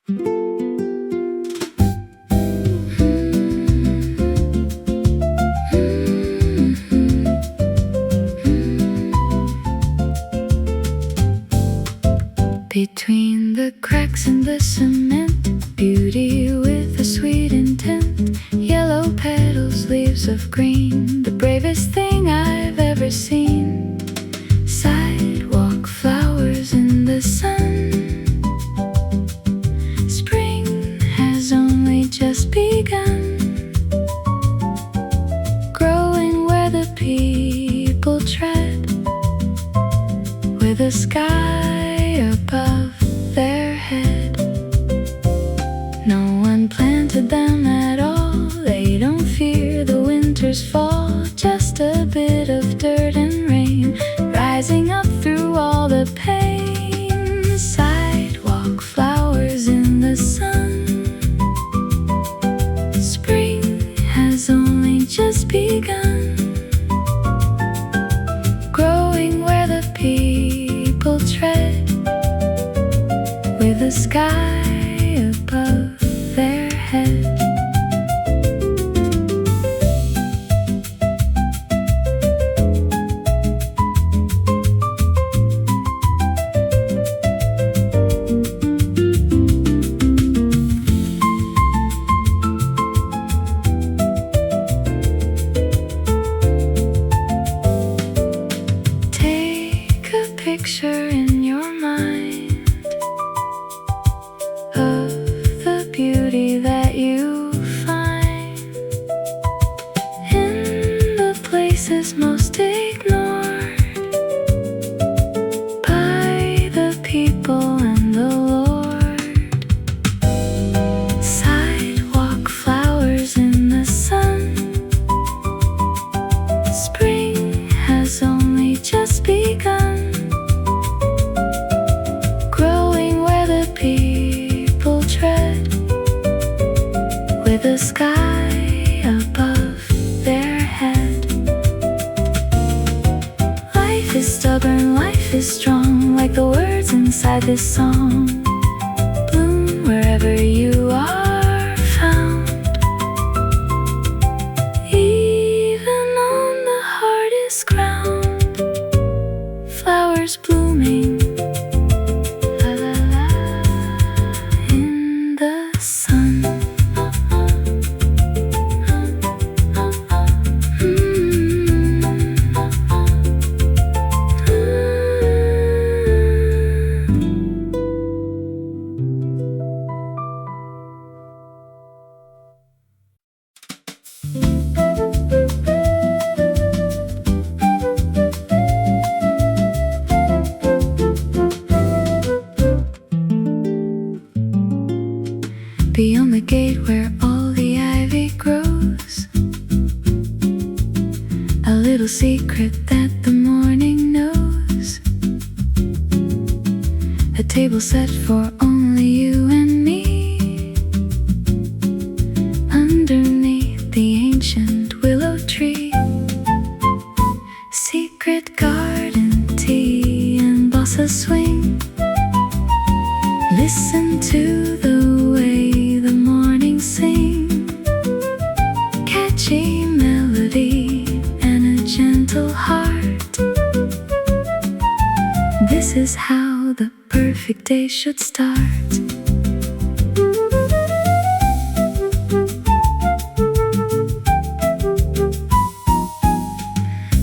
Between the cracks in the cement, beauty with a sweet intent. Yellow petals, leaves of green, the bravest thing I've ever seen. Sidewalk flowers in the sun. Spring has only just begun, growing where the people tread, with the sky above their head. No one planted them at all. They don't fear the winter's fall. Just a bit of dirt and rain rising up through all the pain. Sidewalk flowers in the sun. Spring has only just begun, growing where the people tread, with the sky above their head. Take a picture in your mind of the beauty that you find in the places most ignored by the people and the Lord. Sidewalk flowers in the sun. Spring has only just begun, growing where the people tread, with the sky above their head. Life is stubborn, life is strong, like the words inside this song. Bloom wherever you are found, even on the hardest ground. Flowers blooming in the sun. Beyond the gate where all the ivy grows, a little secret that the morning knows. A table set for only you and me, underneath the ancient willow tree. Secret garden tea and bossa swing. Listen to the way the morning sing. Catchy melody and a gentle heart. This is how the perfect day should start.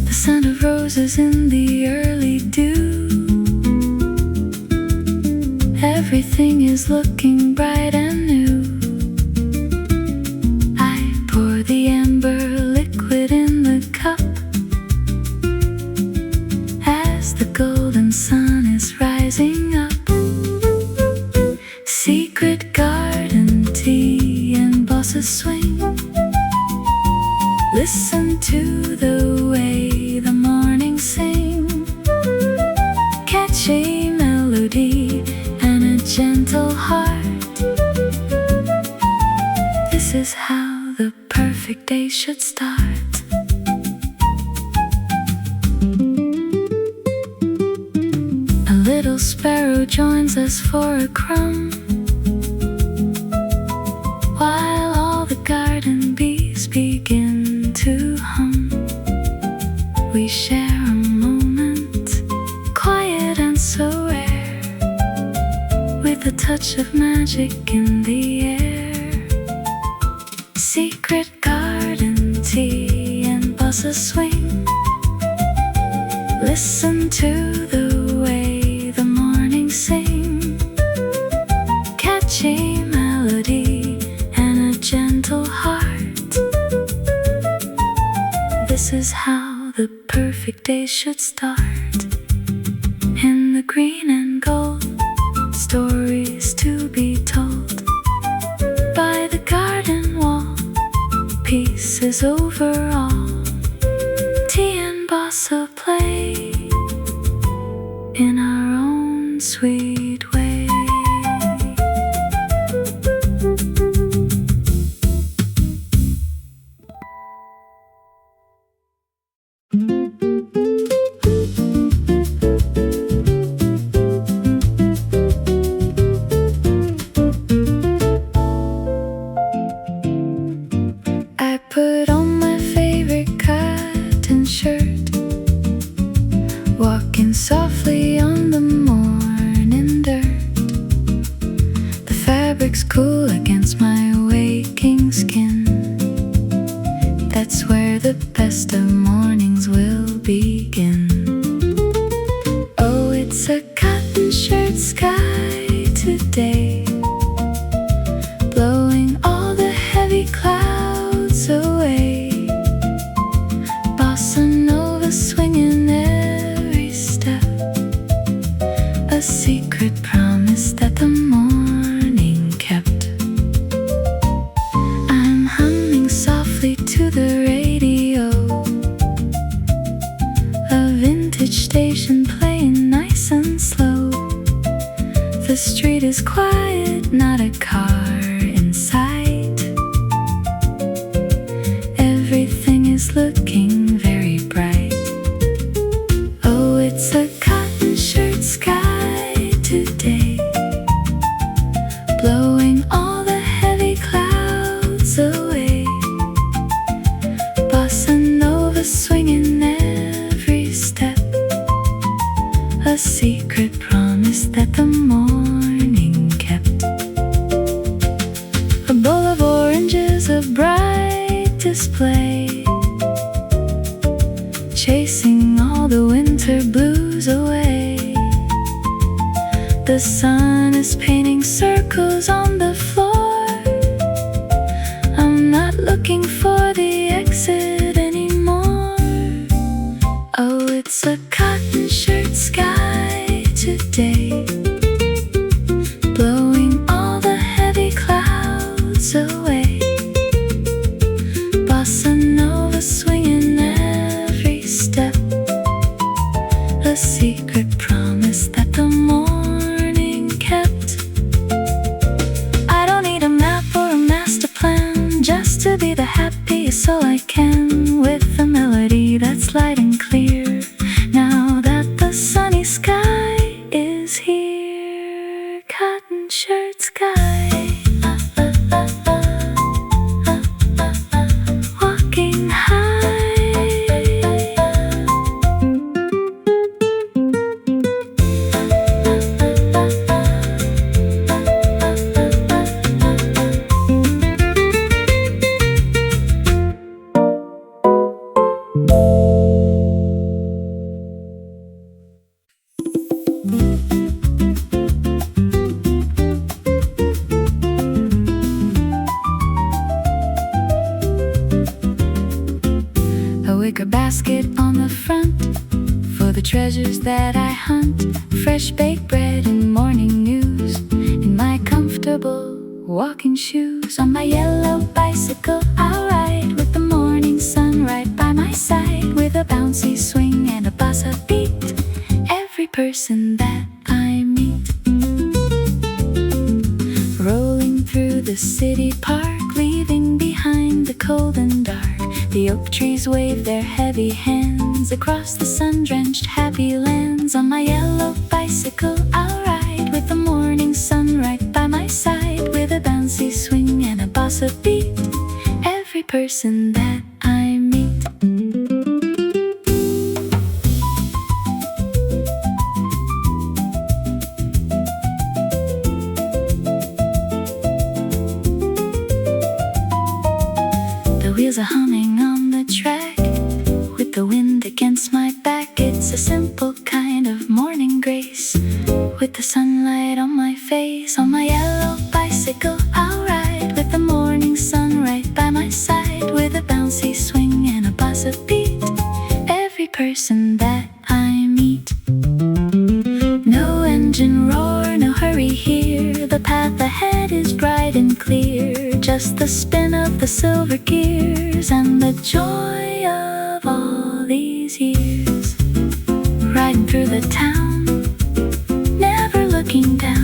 The scent of roses in the early dew. Everything is looking bright and new. I pour the amber liquid in the cup as the golden sun is rising up. Secret garden tea and bossa swing. Listen to the way the morning sing. Catchy melody and a gentle heart. This is how the perfect day should start. A little sparrow joins us for a crumb. of magic in the air. Secret garden tea and bossa swing. Listen to the way the morning sing. Catchy melody and a gentle heart. This is how the perfect day should start. In the green and gold, stories to be told. By the garden wall, peace is over all. Tea and bossa play in our own sweet way. I put on my favorite cotton shirt, walking softly on the morning dirt. The fabric's cool against my waking skin. That's where the best of mornings will begin. Oh, it's a cotton shirt sky today, blowing all the heavy clouds away. Bossa Nova swinging every step, a secret promise that the morning kept. I'm humming softly to the radio, a vintage station playing nice and slow. The street is quiet, not a car in sight. Everything is looking very bright. Oh, it's a cotton shirt sky today, blowing all the heavy clouds away. Bossa Nova swinging every step, a secret promise that the morning kept. A bowl of oranges, a bright display, chasing all the winter blues away. The sun is painting circles on the floor. I'm not looking for the exit anymore. Oh, it's a cotton shirt sky today, blowing all the heavy clouds away. Bossa Nova swinging every step, a secret promise that the morning kept. I don't need a map or a master plan, just to be the happiest soul I can, with a melody that's light and clear. Now that the sunny sky is here, cotton shirt sky, walking high. A wicker basket on the front for the treasures that I hunt. Fresh baked bread and morning news in my comfortable walking shoes. On my yellow bicycle I'll ride, with the morning sun right by my side, with a bouncy swing and a bossa beat. Every person that I meet, rolling through the city park, leaving behind the cold and dark. The oak trees wave their heavy hands across the sun-drenched happy lands. On my yellow bicycle I'll ride, with the morning sun right by my side, with a bouncy swing and a bossa beat. Every person that I meet. wheels are humming on the track, with the wind against my back. It's a simple kind of morning grace, with the sunlight on my face. On my yellow bicycle I'll ride, with the morning sun right by my side, with a bouncy swing and a bossa beat. Every person that I meet, no engine roar, no hurry here. The path ahead is bright and clear, just the spin of the silver gears and the joy of all these years. Riding through the town, never looking down.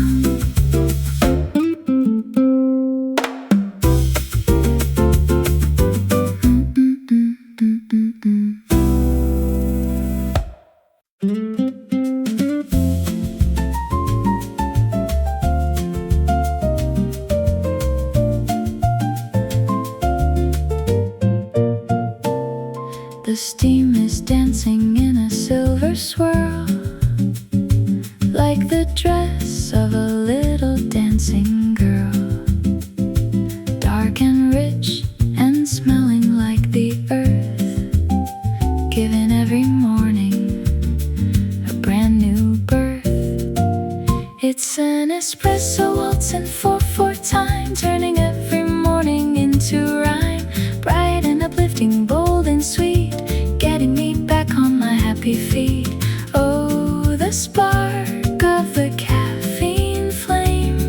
The steam is dancing in a silver swirl, like the dress of a little dancing girl. Dark and rich and smelling like the earth, giving every morning a brand new birth. It's an espresso waltz in 4/4 time, turning every morning into rhyme. Bright and uplifting, bold and sweet, getting me back on my happy feet. Oh, the spark of the caffeine flame,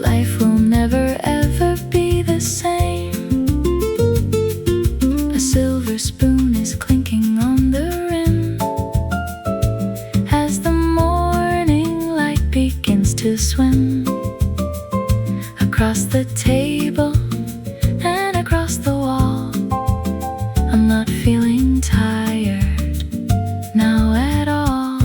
life will never ever be the same. A silver spoon is clinking on the rim, as the morning light begins to swim across the table and across the wall. I'm not feeling tired now at all.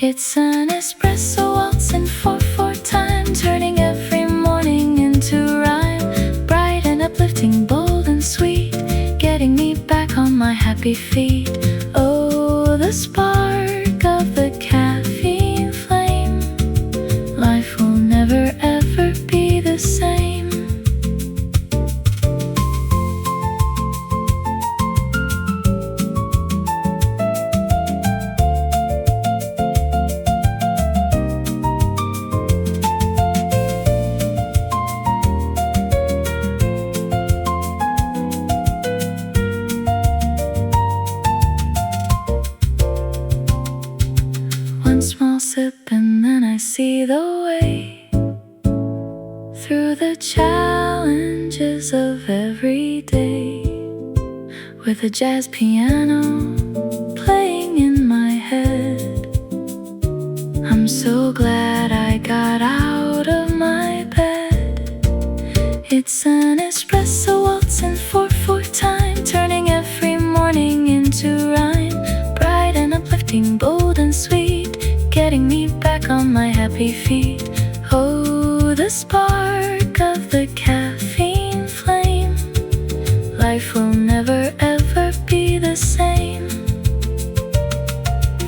It's an espresso waltz in 4/4 time, turning every morning into rhyme. Bright and uplifting, bold and sweet, getting me back on my happy feet. Oh, the spark of the caffeine flame, life will never ever be the same. One small sip and then I see the way through the challenges of every day, with a jazz piano playing in my head. I'm so glad I got out of my bed. It's an espresso waltz in 4/4 time, turning every morning into rhyme. Bright and uplifting, bold and sweet, getting me back on my happy feet. Oh, the spark of the caffeine flame, life will never ever be the same.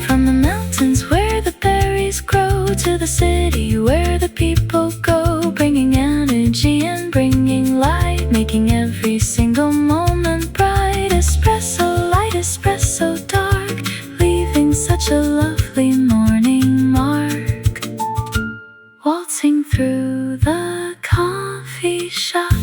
From the mountains where the berries grow, to the city where the people go, bringing energy and bringing light, making every single moment bright. Espresso light, espresso dark, leaving such a lovely morning mark. Waltzing through the coffee shop,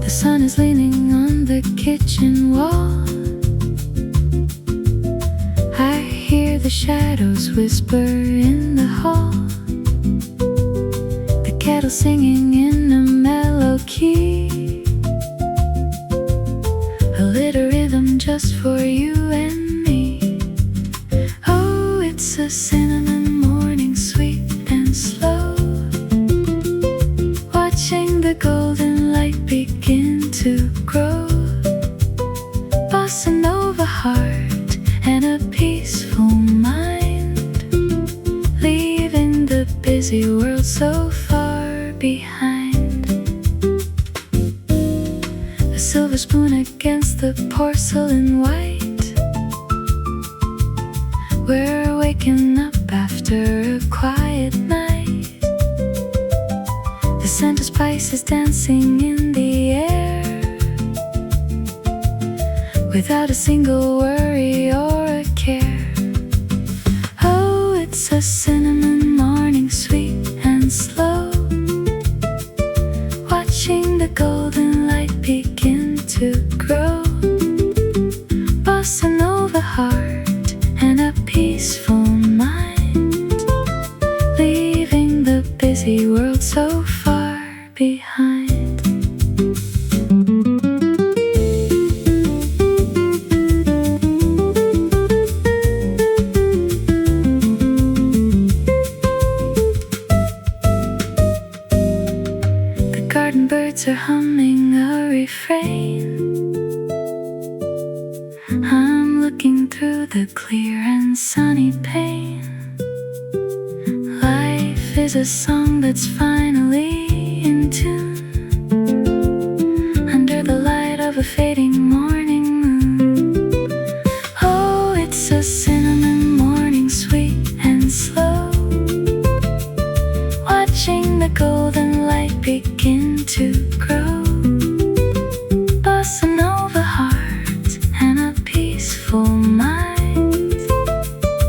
the sun is leaning on the kitchen wall. I hear the shadows whisper in the hall, the kettle singing in a mellow key, a little rhythm just for you and me. Oh, it's a cinnamon morning, sweet and slow, watching the golden light begin to grow. Bossa Nova heart and a peaceful mind, busy world so far behind. A silver spoon against the porcelain white. We're waking up after a quiet night. The scent of spice is dancing in the air, without a single worry or a care. Oh, it's a cinnamon morning, sweet and slow, watching the golden light begin to grow. Bossa Nova heart and a peaceful mind, leaving the busy world so far behind. Garden birds are humming a refrain. I'm looking through the clear and sunny pane. Life is a song that's finally in tune, under the light of a fading morning moon. Oh, it's a cinnamon morning, sweet and slow, watching the golden light begin to grow. Bossa Nova heart and a peaceful mind,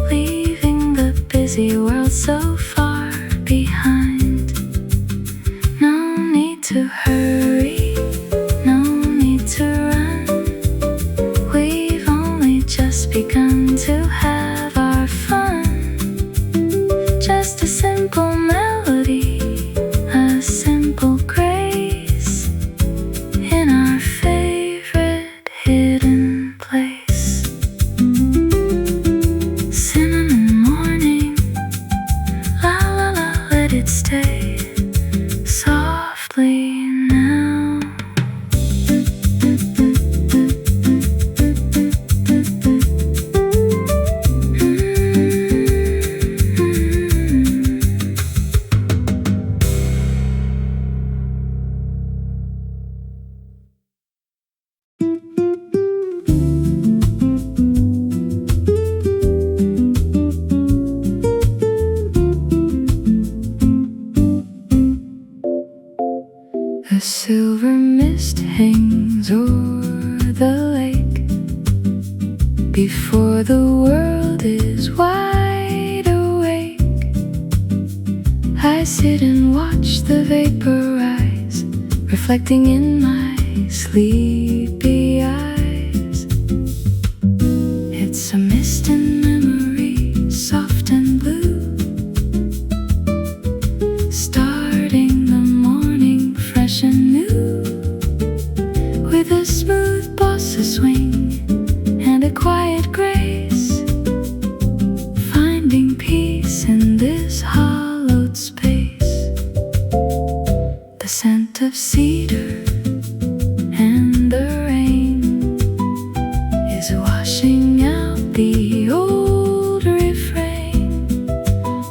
leaving the busy world so far behind. No need to hurry, no need to run. We've only just begun to have our fun. Just a simple melody, a simple grace, in our favorite hidden place. Cinnamon morning, la la la, let it stay softly now. A silver mist hangs o'er the lake, before the world is wide awake. I sit and watch the vapor rise, reflecting in my sleepy eyes. It's a mist in memory, soft and blue, starting the morning fresh and new, with a smooth bossa swing and a quiet grace, finding peace in this hollowed space. The scent of cedar and the rain is washing out the old refrain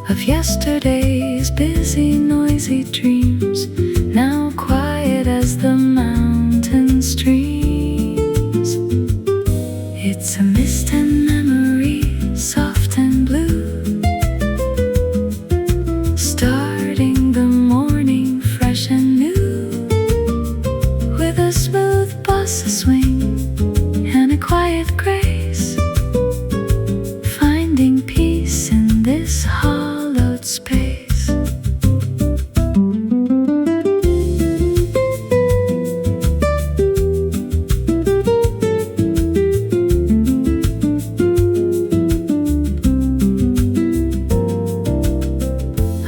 of yesterday's busy, noisy dreams, now quiet as the mountain streams. It's a mist and memory, soft and blue, starting the morning fresh and new, with a smooth bossa swing and a quiet grace, finding peace in this hollowed space.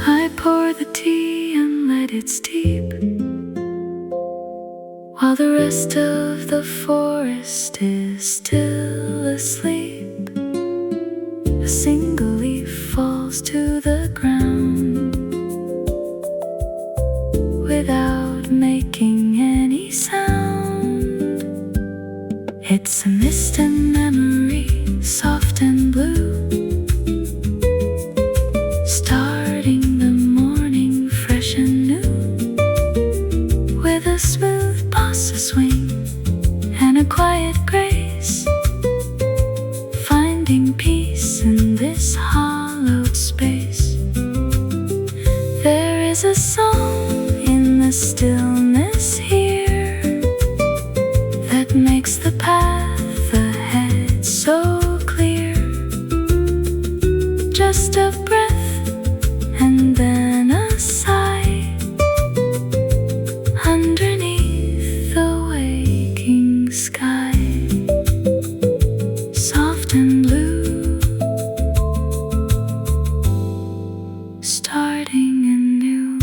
I pour the tea and let it steep, while the rest of the forest is still asleep. A single leaf falls to the ground without making any sound. It's a mist and memory, soft and blue, starting the morning finding peace in this hollowed space. There is a song in the stillness here that makes the path ahead so clear. Just a breath and then a sigh underneath the waking sky, soft and blue, starting anew.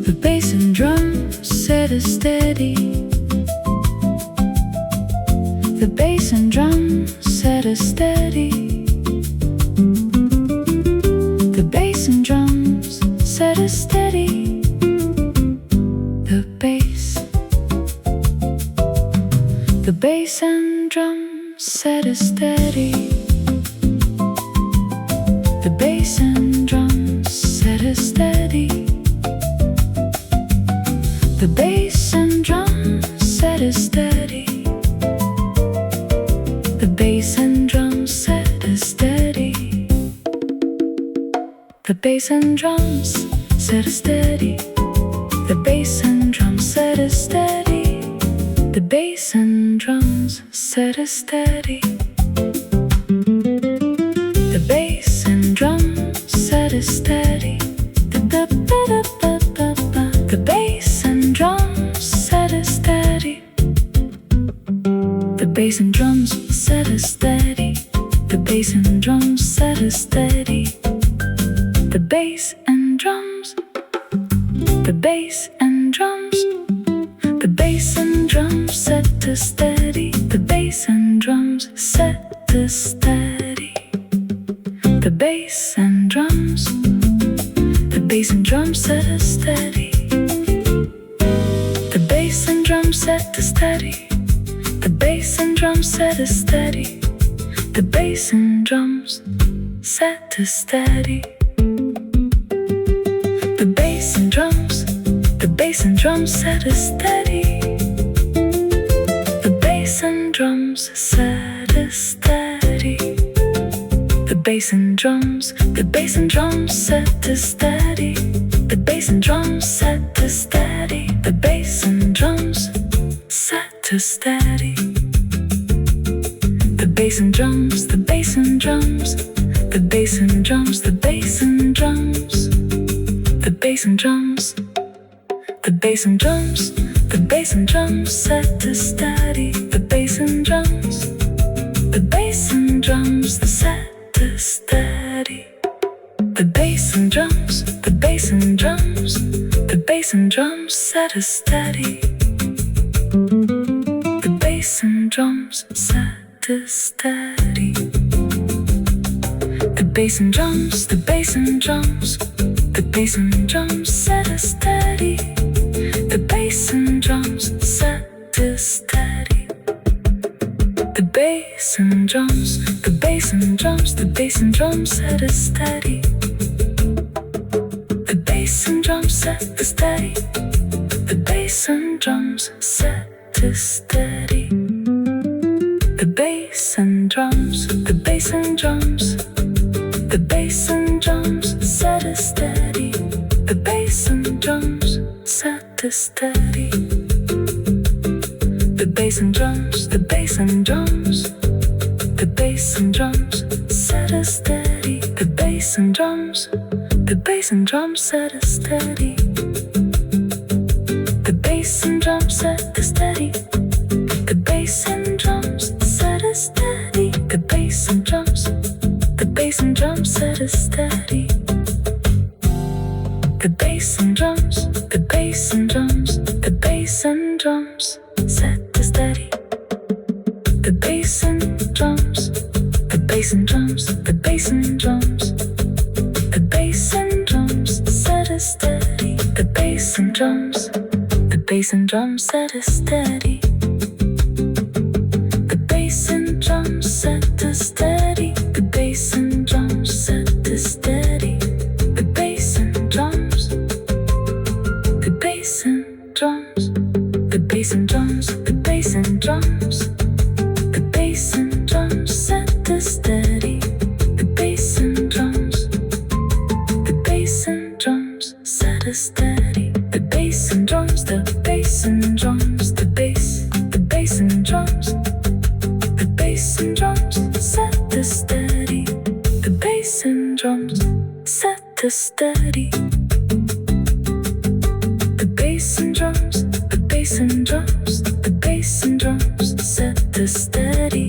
The bass and drum set a steady. The bass and drum set a steady. The bass and drums set a steady. The bass and drums set a steady. The bass and drums set a steady. The bass and drums set a steady. The bass and drums set a steady. The bass and drums set a steady. The bass and drums set a steady. The bass and drums set a steady. The bass and drums set a steady. The bass and drums set a steady. The bass and drums set a steady. The bass and drums set a steady. The bass and drums. The bass and drums. The bass and drums set a steady. The bass and drums set a steady. The bass and drums. The bass and drums set a steady. The bass and drums set a steady. The bass and drums set a steady. The bass and drums set a steady. The bass and drums. The bass and drums set a steady. The bass and drums set a steady. The bass and drums. The bass and drums set a steady. The bass and drums set a steady. The bass and drums set a steady. The bass and drums. The bass and drums. The bass and drums. The bass and drums. The bass and drums. The bass and drums. The bass and drums set a steady. The bass and drums. The bass and drums set a steady. The bass and drums. The bass and drums. The bass and drums set a steady. The bass and drums set a steady. The bass and drums. The bass and drums. The bass and drums set a steady. The bass and drums set a steady. The bass and drums. The bass and drums. The bass and drums set a steady. The bass and drums set a steady. The bass and drums set a steady. The bass and drums. The bass and drums. The bass and drums set a steady. The bass and drums set a steady. The bass and drums. The bass and drums. The bass and drums set a steady. The bass and drums. The bass and drums set a steady. The bass and drums set a steady. The bass and drums set a steady. The bass and drums. The bass and drums set it steady. The bass and drums, the bass and drums, the bass and drums, set it steady. The bass and drums, the bass and drums, the bass and drums, the bass and drums, set it steady. The bass and drums, the bass and drums, set it steady. The bass and drums, set it steady. The bass and drums, set it steady. The bass and drums, the bass and drums, the bass and drums, the bass and drums, the bass and drums, set it steady. The bass and drums, the bass and drums, set it steady. The bass and drums, the bass and drums, the bass and drums, the bass and drums, set it steady. The bass and drums, set it steady. The bass and drums, the bass and drums, the bass and drums, set it steady.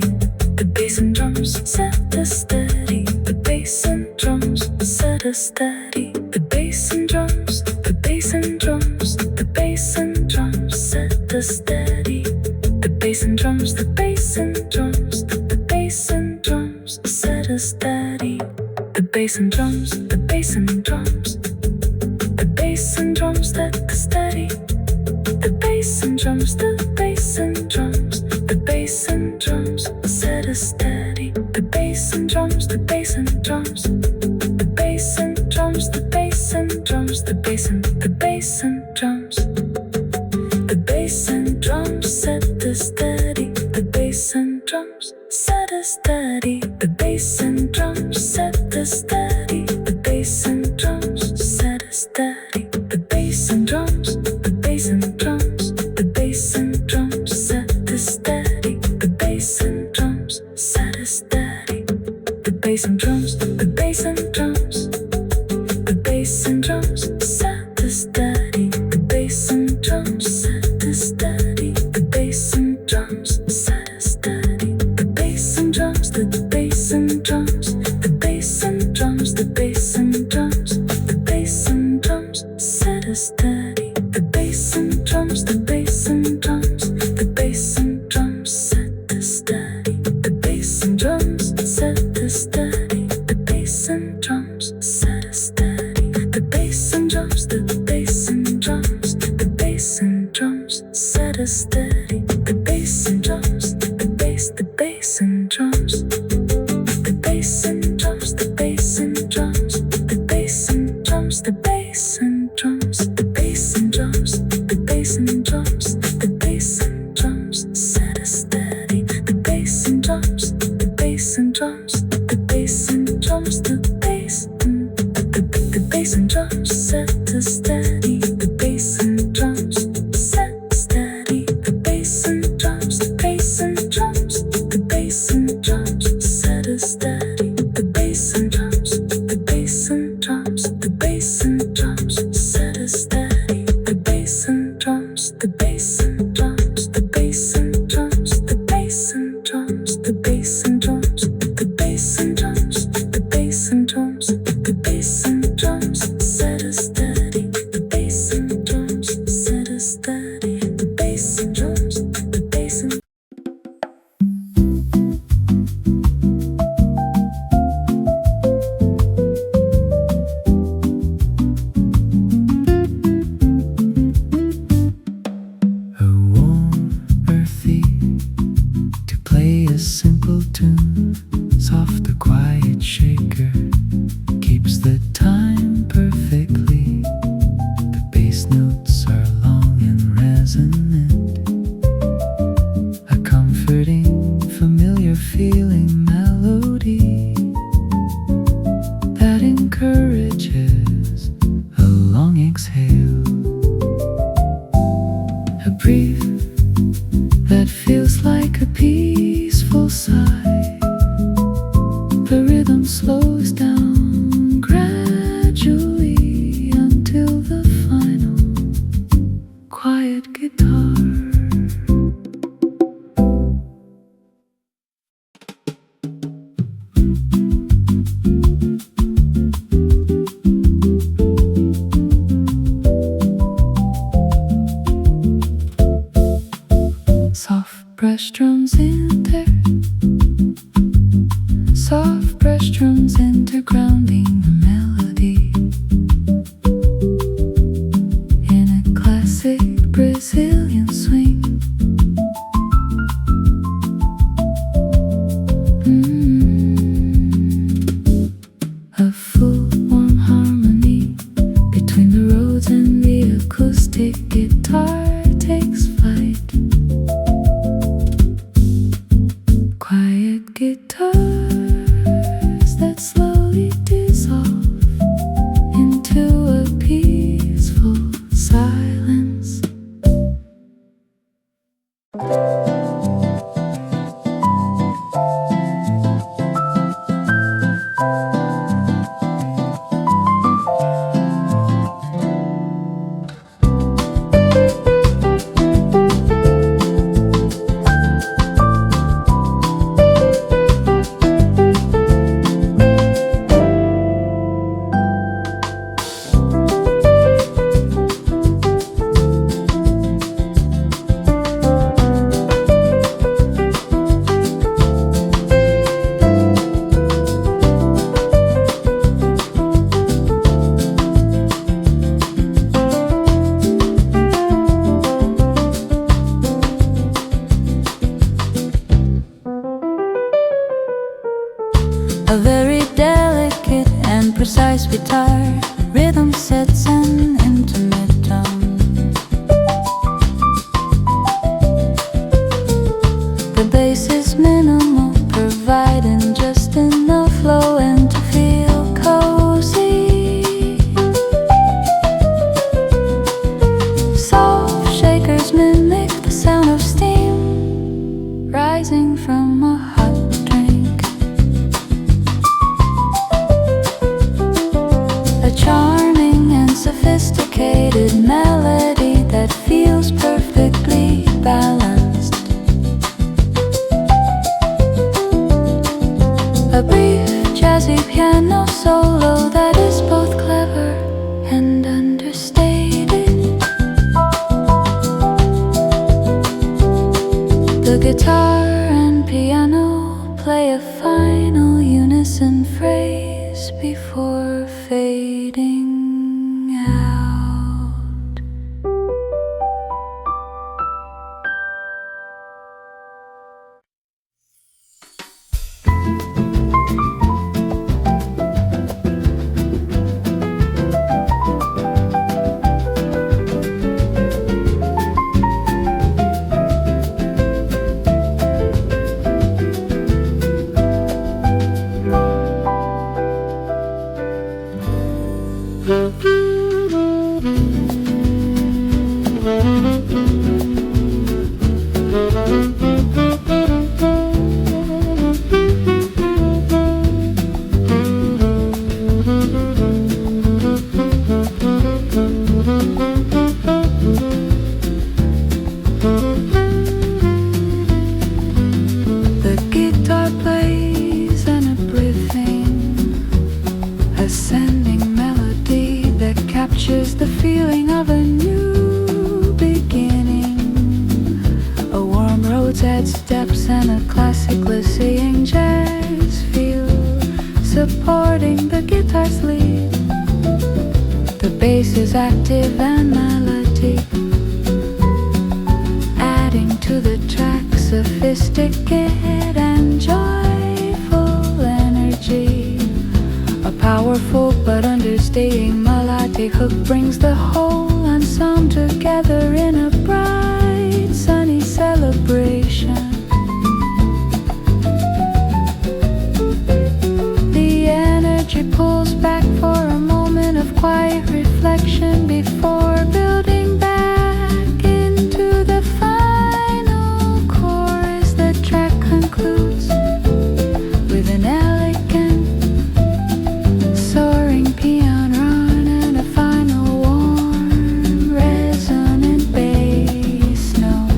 The bass and drums, set it steady. The bass and drums, set it steady. The bass and drums, the bass and drums, the bass and drums, set it steady. The bass and drums, the bass and drums, the bass and drums, set it steady. The bass and drums, the bass and drums, the bass and drums, set it steady. The bass and drums, the bass and drums, the bass and drums, set it steady. The bass and drums, the bass and drums, the bass and drums, the bass and drums, the bass and drums, the bass and drums, set it steady. The bass and drums, set it steady. The bass and drums, set it steady. The bass and drums, set it steady. The bass and drums, the bass and drums, the bass and drums, set it steady. The bass and drums, set it steady. The bass and drums, the bass and drums, the bass and drums, set it steady. The bass and drums, set it steady. The bass and drums, set it steady. The bass and drums, the bass and drums, the bass and drums, the bass and drums, the bass and drums, set it steady. The bass and drums, the bass and drums, the bass and drums, set it steady. The bass and drums, set it steady. The bass and drums, set it steady. The bass and drums, the bass and drums, the bass and drums, set it steady. The bass and drums, the bass and drums, the bass and drums, the bass and drums, the bass and drums, the bass and drums, the bass and drums, the bass and drums, the bass and drums, set it steady. The bass and drums, the bass and drums, the bass and drums, the bass and drums, set it steady. The bass and drums, set it steady. The bass and drums, the bass and drums, the bass and drums, set it steady. The bass and drums, the bass and drums, the bass and drums, set it steady. The bass and drums, the bass and drums, the bass and drums, the bass and drums, the bass and drums, the bass and drums, the bass and drums, the bass and drums, set it steady. The bass and drums, set it steady. The bass and drums, the bass and a warm, earthy to play a simple tune, soft, a quiet shaker keeps the time perfectly. The bass notes are long and resonant, a comforting, familiar feeling melody that encourages a long exhale, a breath that feels like a peaceful sigh. The rhythm slows down gradually, precise guitar, rhythm sets an intimate tone. The bass is minimal, providing just enough flow and to feel cozy. Soft shakers mimic the sound of steam rising from a hot drink. A charming and sophisticated melody that feels perfectly balanced. A brief jazzy piano solo that is both clever and understated. The guitar and piano play a final unison phrase before fading out. The guitar plays an uplifting, ascending melody that captures the feeling of a new beginning. A warm roadside steps and a classically singing jazz feel supporting the guitar's lead. The bass is active and melodic, adding to the track sophisticated and joyful energy. A powerful but understating melodic hook brings the whole ensemble together in a bright, sunny celebration. The energy pulls back for a moment of quiet reflection before building back into the final chorus. The track concludes with an elegant soaring piano run and a final warm resonant bass note.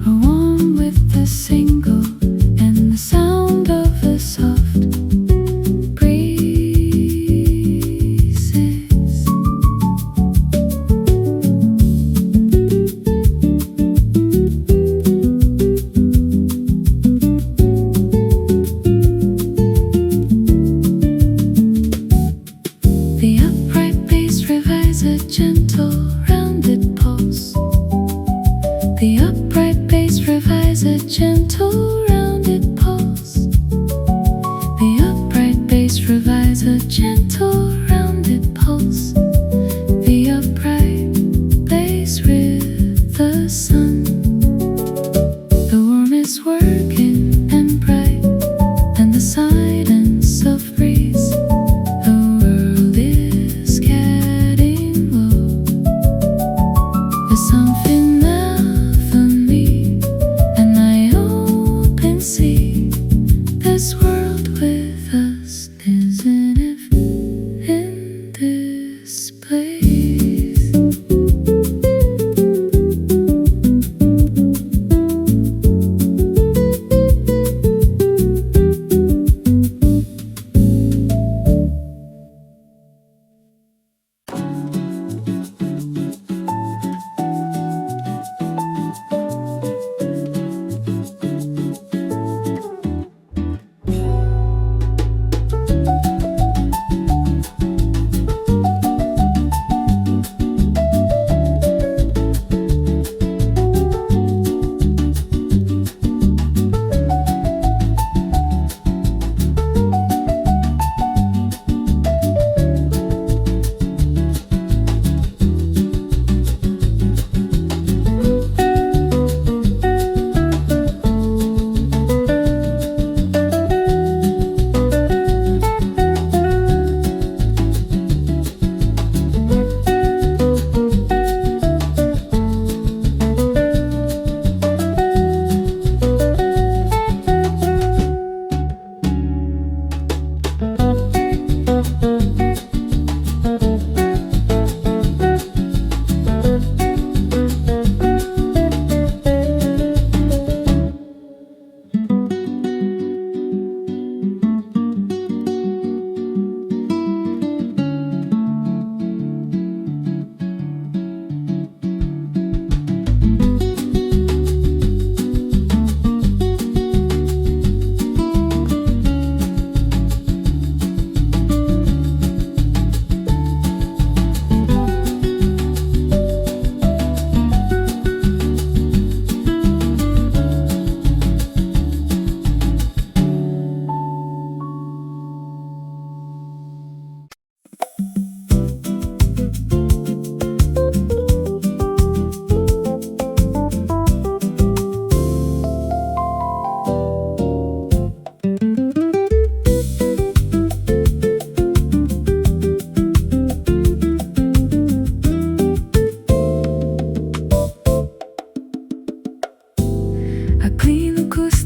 One with the single and the sound of a soft breezes. The upright bass revives a gentle rounded pulse. The upright bass revives a gentle rounded pulse. The upright bass revives a gentle rounded pulse. The upright bass with the sun. The warm is working and bright, and the silence of breeze. The world is getting low. There's something left for me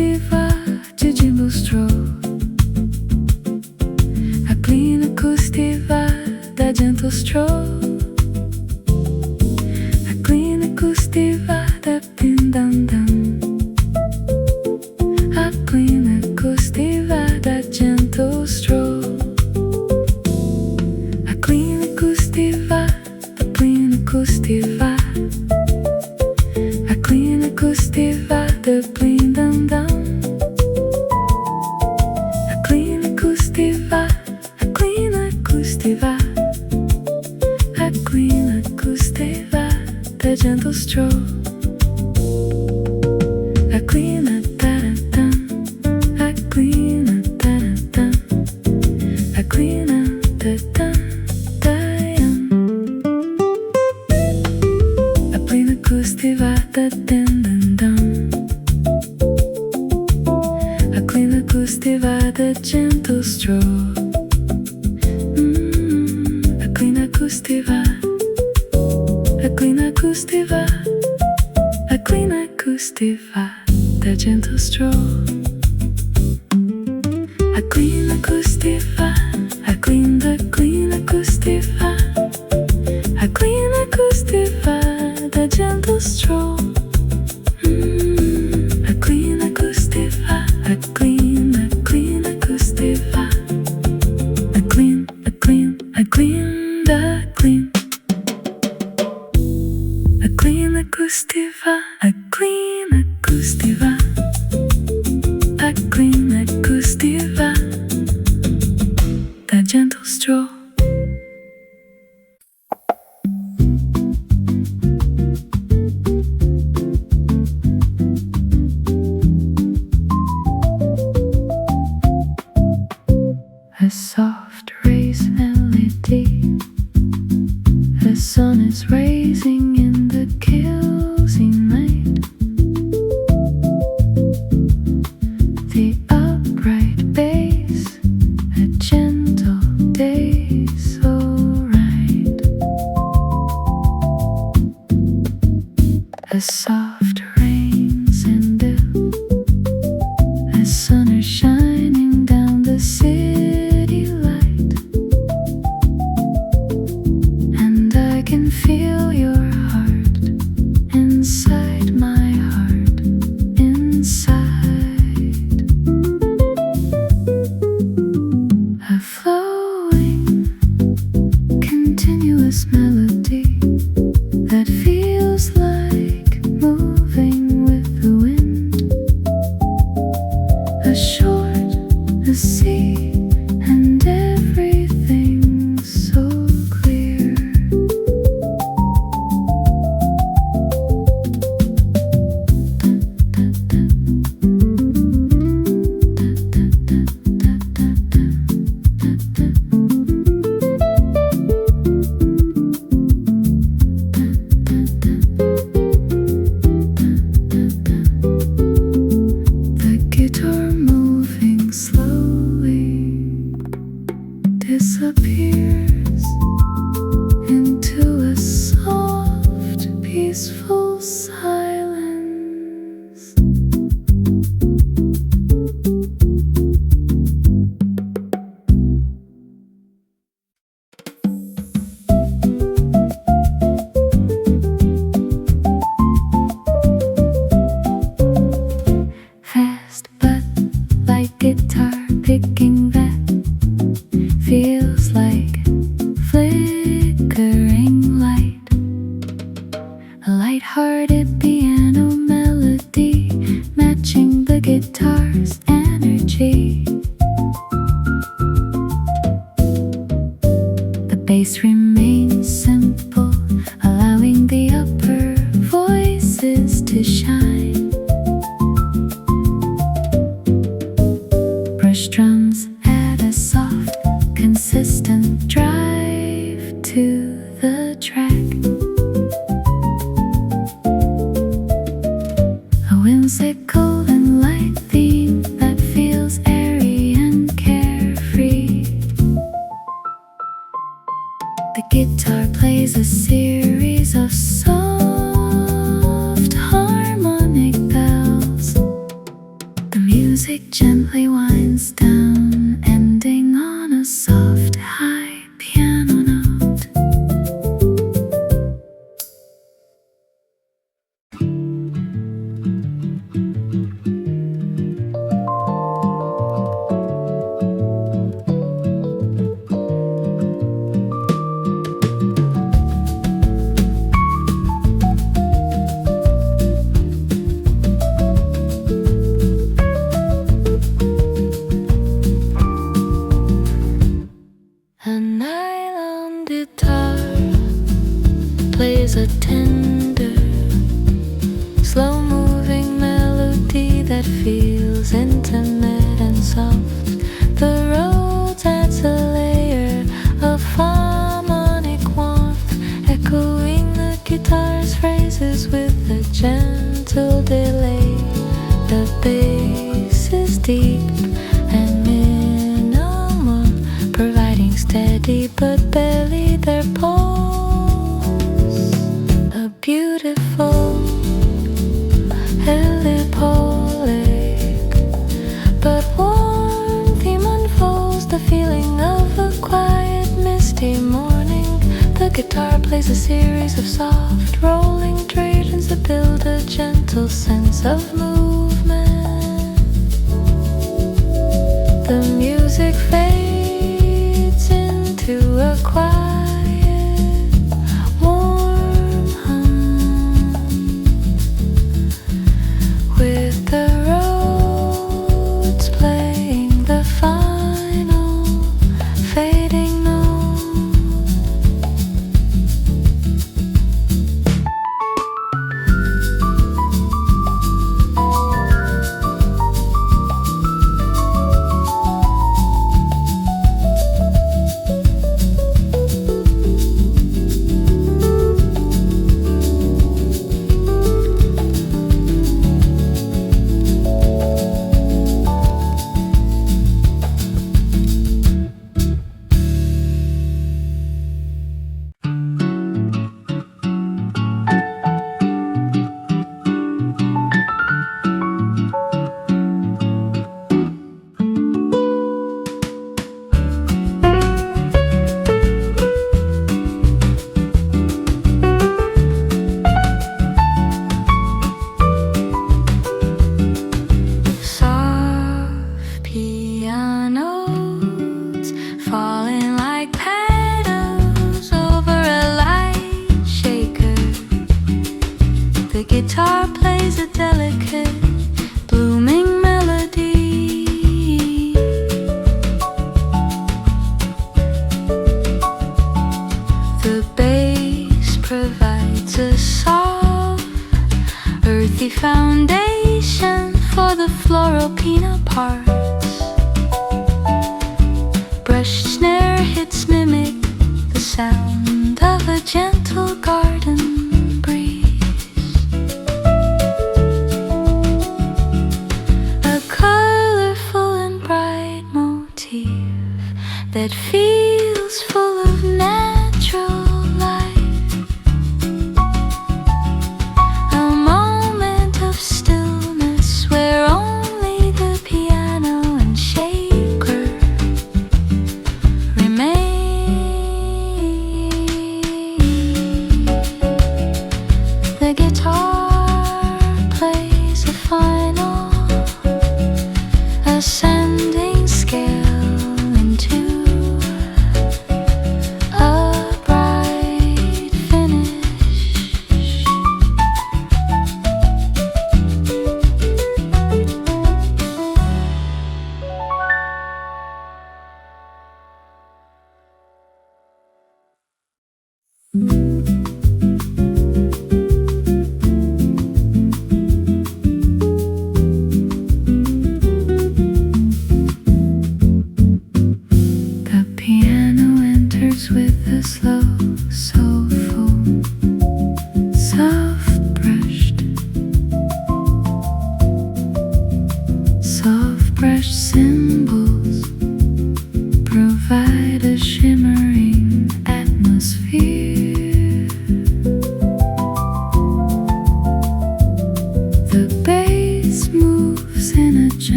acústica de Jimbo Stroll. A clean acústica da Gentle Stroll. A clean acústica da Pin Dum Dum. A clean acústica da Gentle Stroll. A clean acústica, a clean acústica. A clean acústica da Pin Dum Dum. A clean acústica, a clean acústica. A clean acústica da Gentle Stroll. A clean ta-da-dum. A clean ta-da-dum. A clean ta-dum. A clean acústica da dum-dum-dum. A clean acústica da Gentle Stroll. A clean acústica. A clean acústica. A clean acústica da Gentle Stroll. A clean acústica. A clean acústica. A clean acústica da Gentle Stroll. A clean acústica. A clean acústica. A clean da clean. A clean acústica. A clean acústica. A clean acústica da Gentle Stroll. A soft rays melody. The sun is rising in the closing night. The upright bass, a gentle day, so right. A soft rains and dew. The sun is shining down the city light, and I can feel your heart inside my heart, inside. A flowing, continuous melody that feels like moving with the wind. A short, a sea, and everything so clear. The guitar moving slowly disappears into a soft, peaceful silence. Fast but light guitar picking that feels like flickering light. A light-hearted piano melody matching the guitar's energy. The bass remains simple, allowing the upper voices to shine. Brush drums add a soft, consistent drive to the track. A whimsical and light theme that feels airy and carefree. The guitar plays a series of soft harmonic bells. The music gently winds down, ending on a soft high piano note. A nylon guitar plays a tender, slow-moving melody that feels intimate and soft. The roads adds a layer of harmonic warmth, echoing the guitar's phrases with a gentle delay. The bass is deep and minimal, providing steady but barely their pulse. A beautiful ellipolic but warm theme unfolds the feeling of a quiet, misty morning. The guitar plays a series of soft rolling tradents that build a gentle sense of movement. The music fades into a quiet, warm hum, with the roads playing the final fading note. Pianos falling like petals over a light shaker. The guitar plays a delicate, blooming melody. The bass provides a soft, earthy foundation for the floral peanut parts. Brushed snare hits mimic the sound of a gentle garden breeze. A colorful and bright motif that feels full of natural life. A moment of stillness where only the piano and shaker the guitar plays a final ascending scale into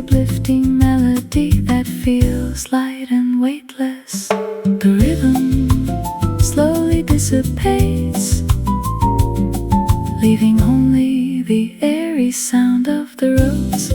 uplifting melody that feels light and weightless. The rhythm slowly dissipates, leaving only the airy sound of the roads.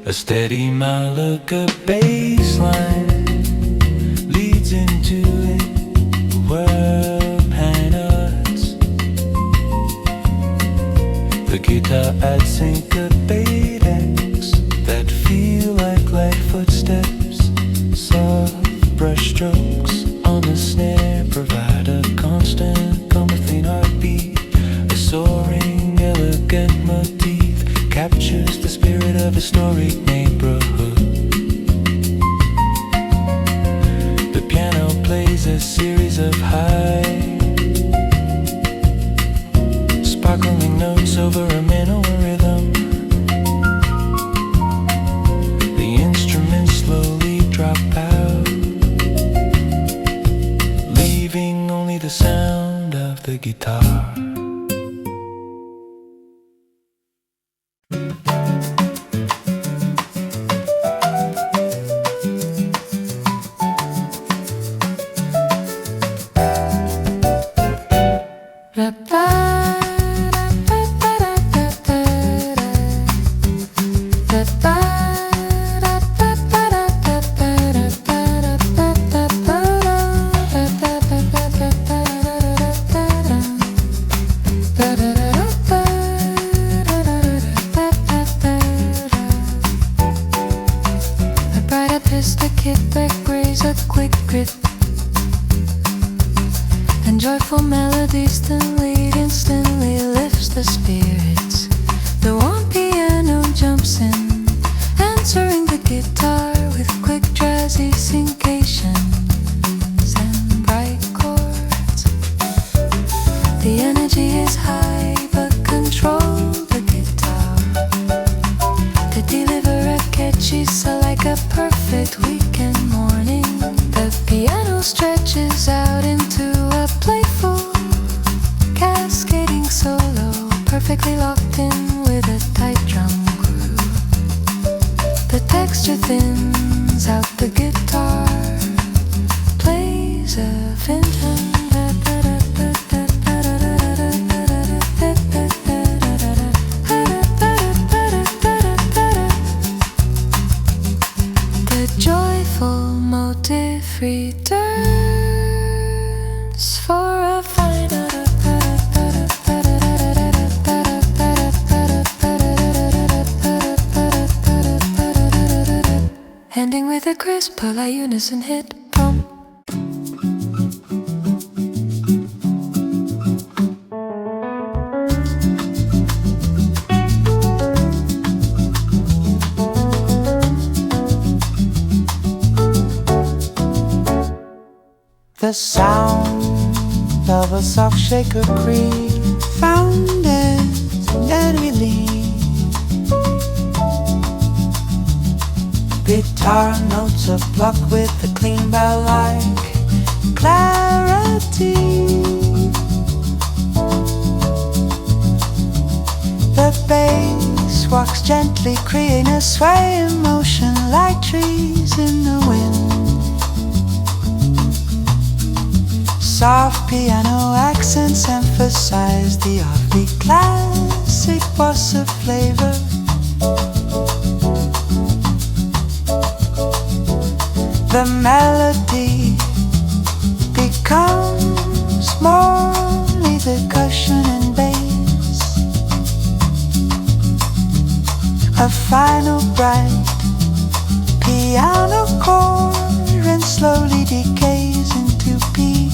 A steady Malaga bass line leads into it, where pine arts. The guitar adds syncopatex that feel like light footsteps. Soft brush strokes on the snare provide a constant, clean heartbeat. A soaring, elegant motif captures the spirit of a storied neighborhood. The piano plays a series of high, sparkling notes over a minimal rhythm. The instruments slowly drop out, leaving only the sound of the guitar. And joyful melodies instantly lifts the spirits. The warm piano jumps in, answering the guitar with quick jazzy syncations and bright chords. The energy is high but control the guitar to deliver a catchy so like a perfect weekend morning. The piano stretches out into a playful, cascading perfectly locked in with a tight drum groove. The texture thins out the guitar, plays a vintage. The joyful motive returns for a final ending with a crisp, polite unison hit. Pump. The sound of a soft shaker creep found it and relief. Guitar notes are plucked with a clean bell-like clarity. The bass walks gently, creating a swaying motion like trees in the wind. Soft piano accents emphasize the offbeat classic bossa flavor. The melody becomes more neither cushion and bass. A final bright piano chord and slowly decays into peace.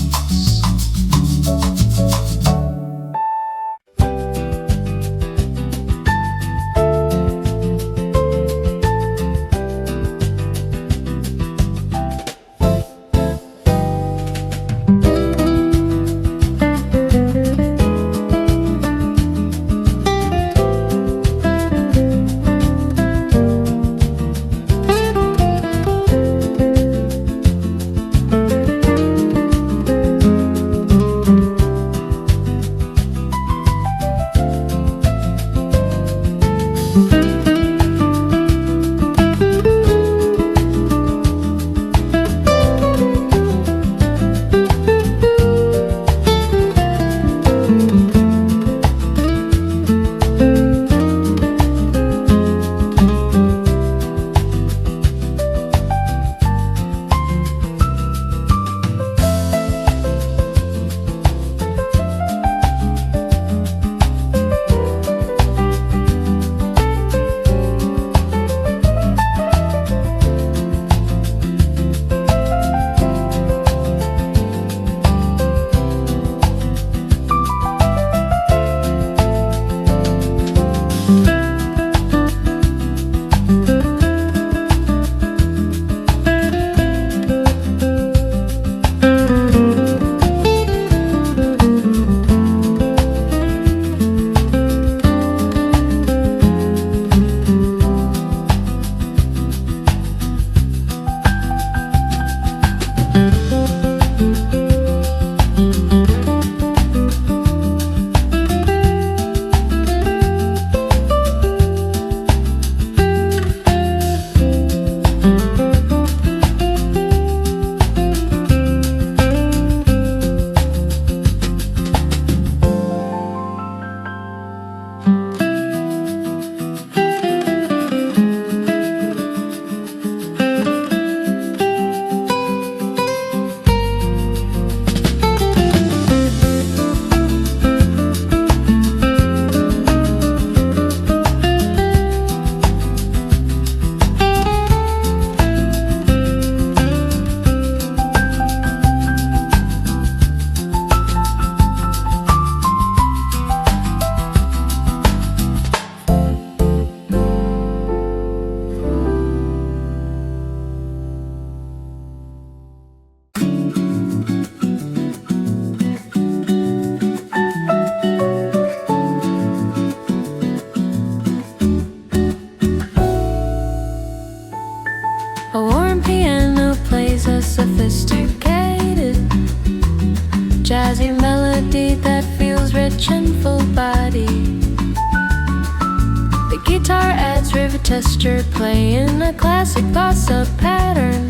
gesture playing a classic bossa pattern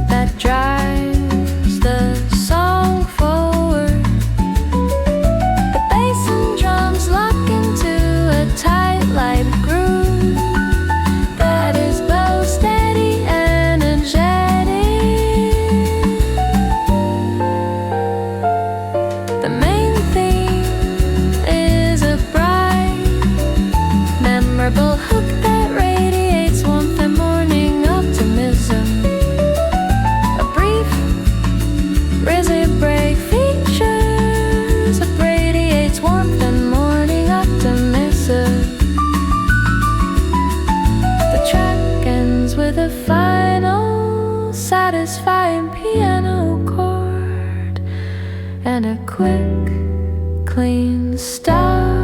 that drives the song forward. The bass and drums lock into a tight, light groove that is both steady and energetic. The main theme is a bright, memorable hook that radiates warmth and morning optimism. A brief rhythm break features a radiates warmth and morning optimism. The track ends with a final satisfying piano chord and a quick, clean start.